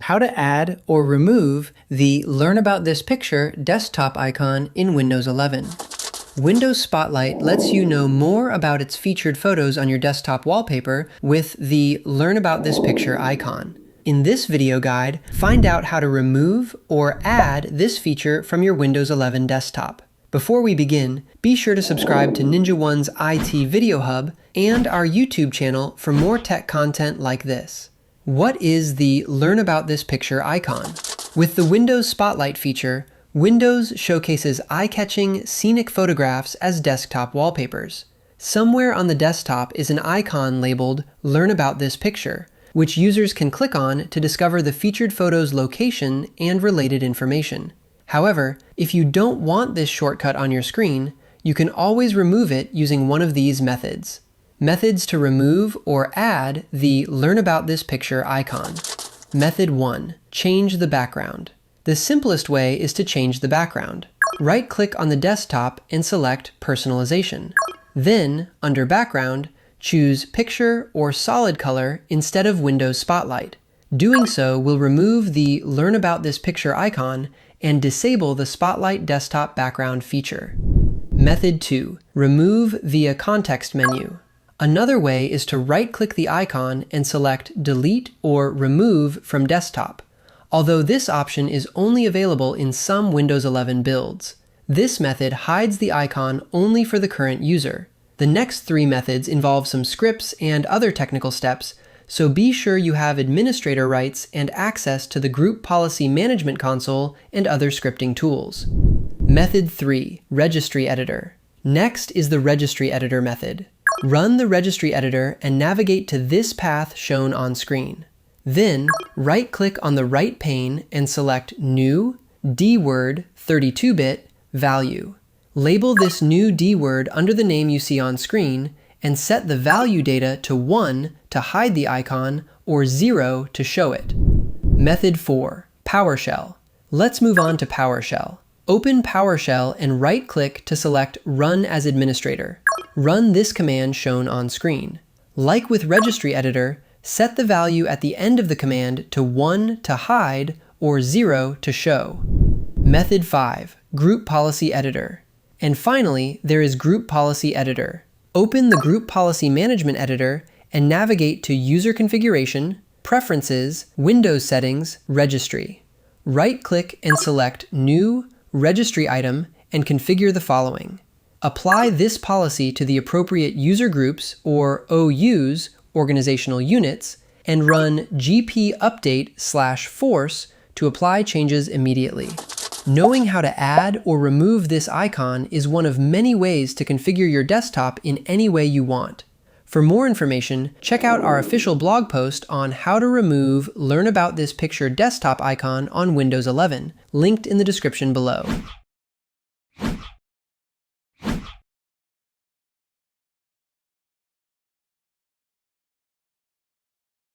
How to add or remove the Learn About This Picture desktop icon in Windows 11. Windows Spotlight lets you know more about its featured photos on your desktop wallpaper with the Learn About This Picture icon. In this video guide, find out how to remove or add this feature from your Windows 11 desktop. Before we begin, be sure to subscribe to NinjaOne's IT Video Hub and our YouTube channel for more tech content like this. What is the Learn About This Picture icon? With the Windows Spotlight feature, Windows showcases eye-catching, scenic photographs as desktop wallpapers. Somewhere on the desktop is an icon labeled Learn About This Picture, which users can click on to discover the featured photo's location and related information. However, if you don't want this shortcut on your screen, you can always remove it using one of these methods. Methods to remove or add the Learn About This Picture icon. Method 1. Change the background. The simplest way is to change the background. Right-click on the desktop and select Personalization. Then, under Background, choose Picture or Solid Color instead of Windows Spotlight. Doing so will remove the Learn About This Picture icon and disable the Spotlight desktop background feature. Method 2. Remove via context menu. Another way is to right-click the icon and select Delete or Remove from Desktop, although this option is only available in some Windows 11 builds. This method hides the icon only for the current user. The next three methods involve some scripts and other technical steps, so be sure you have administrator rights and access to the Group Policy Management Console and other scripting tools. Method 3. Registry Editor. Next is the Registry Editor method. Run the Registry Editor and navigate to this path shown on screen. Then, right-click on the right pane and select New, DWORD 32-bit, Value. Label this new DWORD under the name you see on screen and set the value data to 1 to hide the icon or 0 to show it. Method 4. PowerShell. Let's move on to PowerShell. Open PowerShell and right-click to select Run as Administrator. Run this command shown on screen. Like with Registry Editor, set the value at the end of the command to 1 to hide or 0 to show. Method 5. Group Policy Editor. And finally, there is Group Policy Editor. Open the Group Policy Management Editor and navigate to User Configuration, Preferences, Windows Settings, Registry. Right-click and select New, Registry Item and configure the following. Apply this policy to the appropriate user groups or OUs, organizational units, and run gp update/force to apply changes immediately. Knowing how to add or remove this icon is one of many ways to configure your desktop in any way you want. For more information, check out our official blog post on how to remove Learn About This Picture desktop icon on Windows 11, linked in the description below.